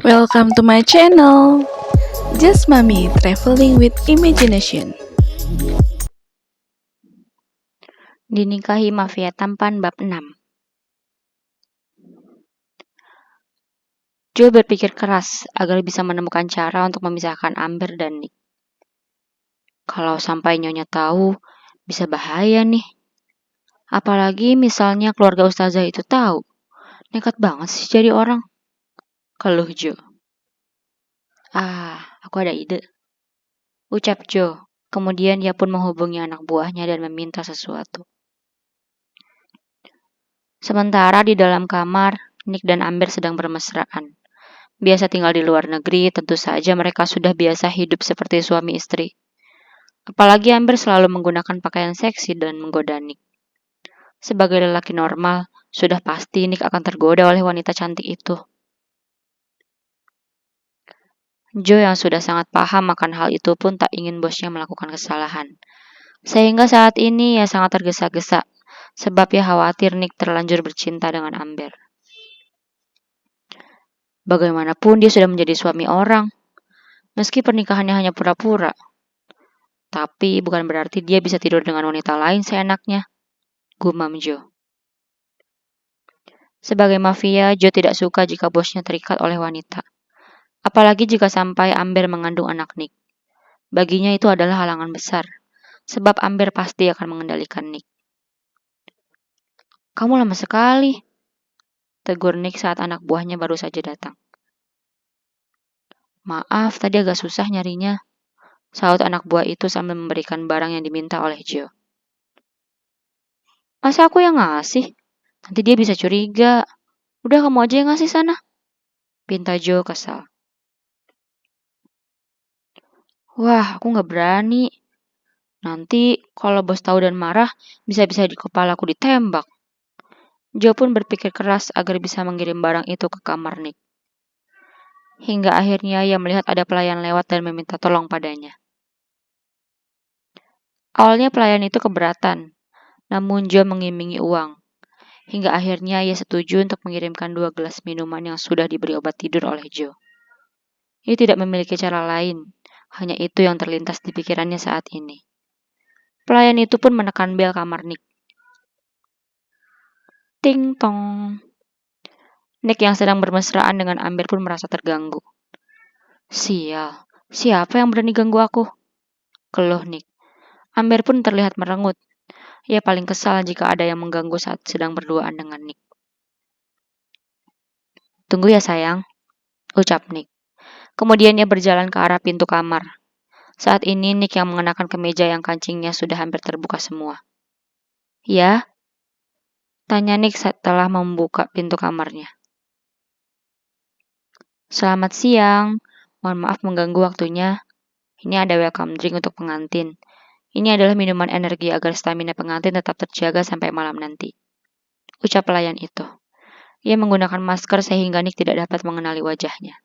Welcome to my channel, Just Mami Traveling with Imagination. Dinikahi Mafia Tampan Bab 6. Joe berpikir keras agar bisa menemukan cara untuk memisahkan Amber dan Nick. Kalau sampai Nyonya tahu, bisa bahaya nih. Apalagi misalnya keluarga Ustazah itu tahu. Nekat banget sih jadi orang. Keluh Joe. Aku ada ide. Ucap Joe. Kemudian dia pun menghubungi anak buahnya dan meminta sesuatu. Sementara di dalam kamar, Nick dan Amber sedang bermesraan. Biasa tinggal di luar negeri, tentu saja mereka sudah biasa hidup seperti suami istri. Apalagi Amber selalu menggunakan pakaian seksi dan menggoda Nick. Sebagai lelaki normal, sudah pasti Nick akan tergoda oleh wanita cantik itu. Joe yang sudah sangat paham akan hal itu pun tak ingin bosnya melakukan kesalahan. Sehingga saat ini ia sangat tergesa-gesa, sebab ia khawatir Nick terlanjur bercinta dengan Amber. Bagaimanapun dia sudah menjadi suami orang, meski pernikahannya hanya pura-pura. Tapi bukan berarti dia bisa tidur dengan wanita lain seenaknya, gumam Joe. Sebagai mafia, Joe tidak suka jika bosnya terikat oleh wanita. Apalagi jika sampai Amber mengandung anak Nick. Baginya itu adalah halangan besar, sebab Amber pasti akan mengendalikan Nick. Kamu lama sekali, tegur Nick saat anak buahnya baru saja datang. Maaf, tadi agak susah nyarinya, saut anak buah itu sambil memberikan barang yang diminta oleh Joe. Masa aku yang ngasih? Nanti dia bisa curiga. Udah kamu aja yang ngasih sana, pinta Joe kesal. Wah, aku gak berani. Nanti kalau bos tahu dan marah, bisa-bisa di kepalaku ditembak. Joe pun berpikir keras agar bisa mengirim barang itu ke kamar Nick. Hingga akhirnya ia melihat ada pelayan lewat dan meminta tolong padanya. Awalnya pelayan itu keberatan, namun Joe mengiming-imingi uang. Hingga akhirnya ia setuju untuk mengirimkan 2 gelas minuman yang sudah diberi obat tidur oleh Joe. Ia tidak memiliki cara lain, hanya itu yang terlintas di pikirannya saat ini. Pelayan itu pun menekan bel kamar Nick. Ting tong. Nick yang sedang bermesraan dengan Amber pun merasa terganggu. Sial, siapa yang berani ganggu aku? Keluh Nick. Amber pun terlihat merengut. Ia paling kesal jika ada yang mengganggu saat sedang berduaan dengan Nick. Tunggu ya sayang, ucap Nick. Kemudian ia berjalan ke arah pintu kamar. Saat ini Nick yang mengenakan kemeja yang kancingnya sudah hampir terbuka semua. Ya? Tanya Nick setelah membuka pintu kamarnya. Selamat siang, mohon maaf mengganggu waktunya. Ini ada welcome drink untuk pengantin. Ini adalah minuman energi agar stamina pengantin tetap terjaga sampai malam nanti. Ucap pelayan itu. Ia menggunakan masker sehingga Nick tidak dapat mengenali wajahnya.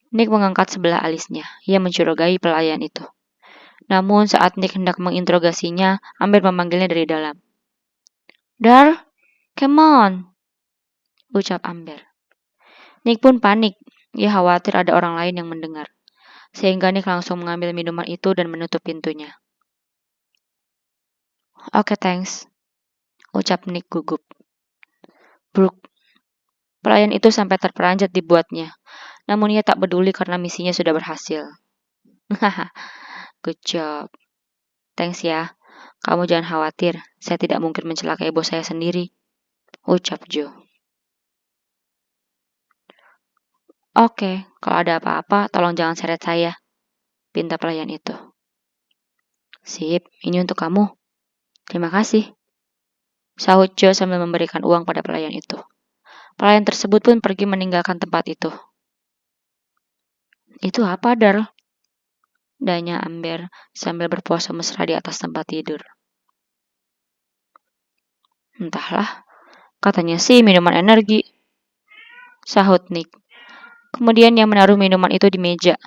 Nick mengangkat sebelah alisnya. Ia mencurigai pelayan itu. Namun saat Nick hendak menginterogasinya, Amber memanggilnya dari dalam. Dar, come on, ucap Amber. Nick pun panik. Ia khawatir ada orang lain yang mendengar. Sehingga Nick langsung mengambil minuman itu dan menutup pintunya. Oke, thanks, ucap Nick gugup. Brooke. Pelayan itu sampai terperanjat dibuatnya. Namun ia tak peduli karena misinya sudah berhasil. Haha, good job. Thanks ya. Kamu jangan khawatir, saya tidak mungkin mencelakai bos saya sendiri, ucap Joe. Oke, kalau ada apa-apa, tolong jangan seret saya, pinta pelayan itu. Sip, ini untuk kamu. Terima kasih, sahut Joe sambil memberikan uang pada pelayan itu. Pelayan tersebut pun pergi meninggalkan tempat itu. Itu apa, Darl? Tanya Amber sambil berpose mesra di atas tempat tidur. Entahlah, katanya sih minuman energi, sahut Nick. Kemudian ia menaruh minuman itu di meja.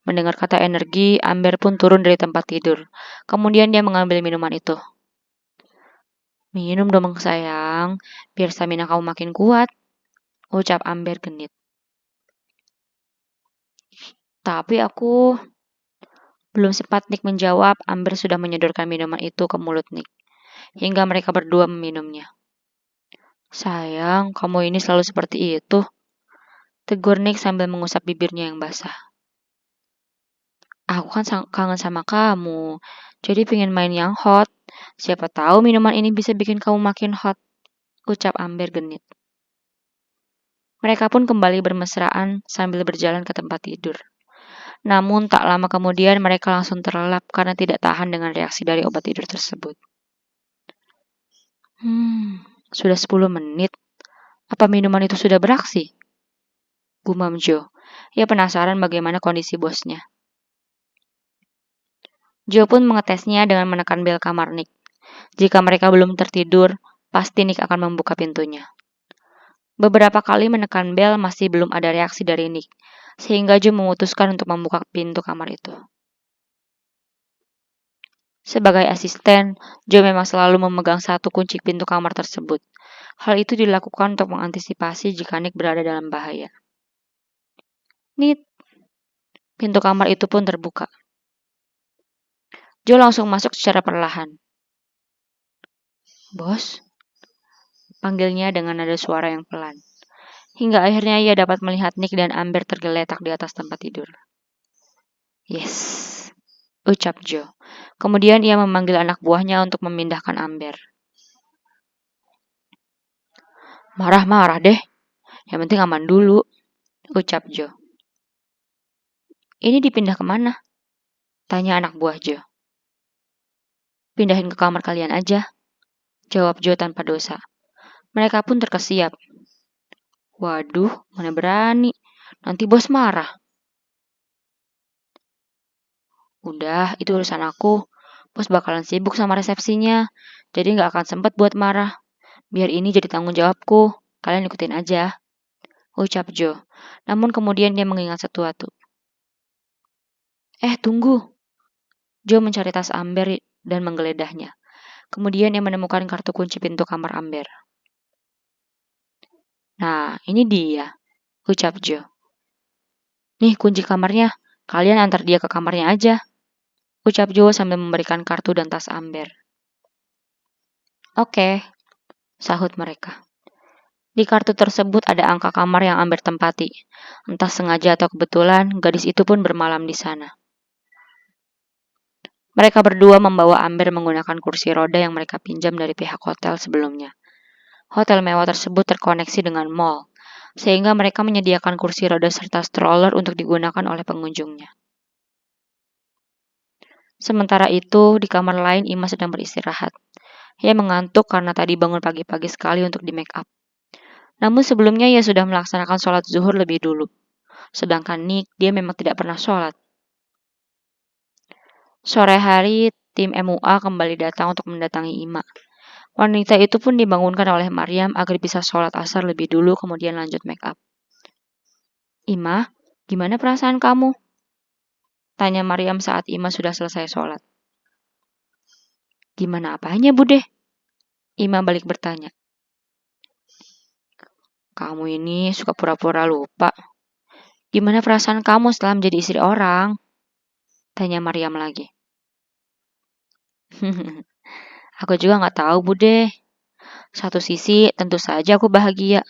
Mendengar kata energi, Amber pun turun dari tempat tidur. Kemudian dia mengambil minuman itu. Minum dong sayang, biar stamina kamu makin kuat, ucap Amber genit. Tapi aku belum sempat Nick menjawab, Amber sudah menyodorkan minuman itu ke mulut Nick, hingga mereka berdua meminumnya. Sayang, kamu ini selalu seperti itu, tegur Nick sambil mengusap bibirnya yang basah. Aku kan kangen sama kamu, jadi pengen main yang hot. Siapa tahu minuman ini bisa bikin kamu makin hot, ucap Amber genit. Mereka pun kembali bermesraan sambil berjalan ke tempat tidur. Namun tak lama kemudian mereka langsung terlelap karena tidak tahan dengan reaksi dari obat tidur tersebut. Sudah 10 menit. Apa minuman itu sudah beraksi? Gumam Joe. Ia penasaran bagaimana kondisi bosnya. Joe pun mengetesnya dengan menekan bel kamar Nick. Jika mereka belum tertidur, pasti Nick akan membuka pintunya. Beberapa kali menekan bel masih belum ada reaksi dari Nick, sehingga Joe memutuskan untuk membuka pintu kamar itu. Sebagai asisten, Joe memang selalu memegang satu kunci pintu kamar tersebut. Hal itu dilakukan untuk mengantisipasi jika Nick berada dalam bahaya. Nit, pintu kamar itu pun terbuka. Joe langsung masuk secara perlahan. Bos, panggilnya dengan nada suara yang pelan. Hingga akhirnya ia dapat melihat Nick dan Amber tergeletak di atas tempat tidur. Yes, ucap Joe. Kemudian ia memanggil anak buahnya untuk memindahkan Amber. Marah-marah deh, yang penting aman dulu, ucap Joe. Ini dipindah kemana? Tanya anak buah Joe. Pindahin ke kamar kalian aja, jawab Joe tanpa dosa. Mereka pun terkesiap. Waduh, mana berani, nanti bos marah. Udah, itu urusan aku. Bos bakalan sibuk sama resepsinya, jadi gak akan sempet buat marah. Biar ini jadi tanggung jawabku, kalian ikutin aja, ucap Joe. Namun kemudian dia mengingat sesuatu. Tunggu. Joe mencari tas Amber dan menggeledahnya. Kemudian ia menemukan kartu kunci pintu kamar Amber. Nah, ini dia, ucap Joe. Nih kunci kamarnya, kalian antar dia ke kamarnya aja, ucap Joe sambil memberikan kartu dan tas Amber. Oke, sahut mereka. Di kartu tersebut ada angka kamar yang Amber tempati. Entah sengaja atau kebetulan, gadis itu pun bermalam di sana. Mereka berdua membawa Amber menggunakan kursi roda yang mereka pinjam dari pihak hotel sebelumnya. Hotel mewah tersebut terkoneksi dengan mall, sehingga mereka menyediakan kursi roda serta stroller untuk digunakan oleh pengunjungnya. Sementara itu, di kamar lain Ima sedang beristirahat. Ia mengantuk karena tadi bangun pagi-pagi sekali untuk di make up. Namun sebelumnya ia sudah melaksanakan sholat zuhur lebih dulu. Sedangkan Nick, dia memang tidak pernah sholat. Sore hari, tim MUA kembali datang untuk mendatangi Ima. Wanita itu pun dibangunkan oleh Maryam agar bisa sholat asar lebih dulu kemudian lanjut make up. Ima, gimana perasaan kamu? Tanya Maryam saat Ima sudah selesai sholat. Gimana apanya, Bude? Ima balik bertanya. Kamu ini suka pura-pura lupa. Gimana perasaan kamu setelah menjadi istri orang? Tanya Maryam lagi. Aku juga gak tahu, Bude. Satu sisi, tentu saja aku bahagia.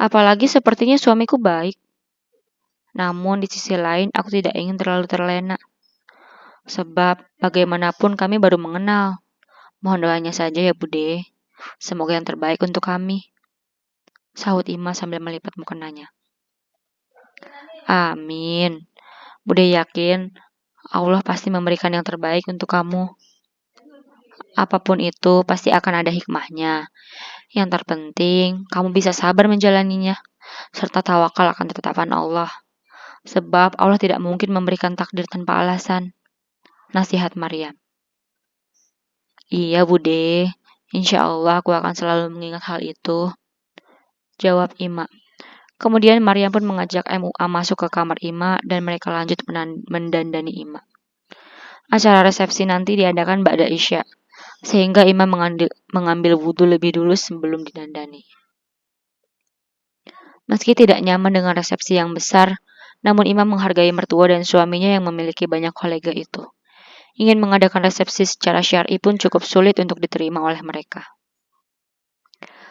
Apalagi sepertinya suamiku baik. Namun di sisi lain, aku tidak ingin terlalu terlena. Sebab bagaimanapun kami baru mengenal. Mohon doanya saja ya, Bude. Semoga yang terbaik untuk kami. Sahut Ima sambil melipat mukenanya. Amin. Bude yakin Allah pasti memberikan yang terbaik untuk kamu. Apapun itu pasti akan ada hikmahnya. Yang terpenting, kamu bisa sabar menjalaninya, serta tawakal akan ketetapan Allah. Sebab Allah tidak mungkin memberikan takdir tanpa alasan. Nasihat Maryam. Iya, Bude. Insya Allah aku akan selalu mengingat hal itu. Jawab Ima. Kemudian Maryam pun mengajak MUA masuk ke kamar Ima dan mereka lanjut mendandani Ima. Acara resepsi nanti diadakan ba'da Isya, sehingga Ima mengambil wudhu lebih dulu sebelum didandani. Meski tidak nyaman dengan resepsi yang besar, namun Imam menghargai mertua dan suaminya yang memiliki banyak kolega itu. Ingin mengadakan resepsi secara syar'i pun cukup sulit untuk diterima oleh mereka.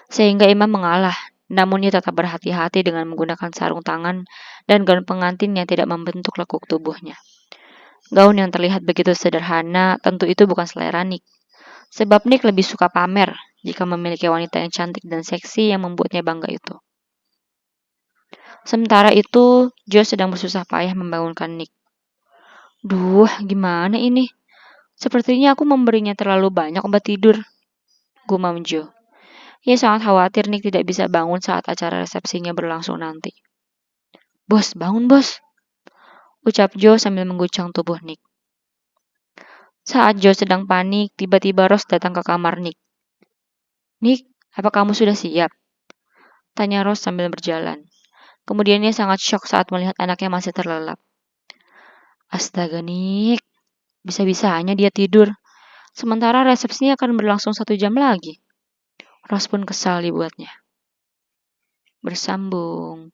Sehingga Imam mengalah, namun ia tetap berhati-hati dengan menggunakan sarung tangan dan gaun pengantin yang tidak membentuk lekuk tubuhnya. Gaun yang terlihat begitu sederhana, tentu itu bukan selera Nick. Sebab Nick lebih suka pamer jika memiliki wanita yang cantik dan seksi yang membuatnya bangga itu. Sementara itu, Joe sedang bersusah payah membangunkan Nick. Duh, gimana ini? Sepertinya aku memberinya terlalu banyak obat tidur, gumam Joe. Ia sangat khawatir Nick tidak bisa bangun saat acara resepsinya berlangsung nanti. Bos, bangun bos, ucap Joe sambil mengguncang tubuh Nick. Saat Joe sedang panik, tiba-tiba Rose datang ke kamar Nick. Nick, apa kamu sudah siap? Tanya Rose sambil berjalan. Kemudian ia sangat syok saat melihat anaknya masih terlelap. Astaga Nick, bisa-bisanya dia tidur. Sementara resepsinya akan berlangsung 1 jam lagi. Rose pun kesal dibuatnya. Bersambung.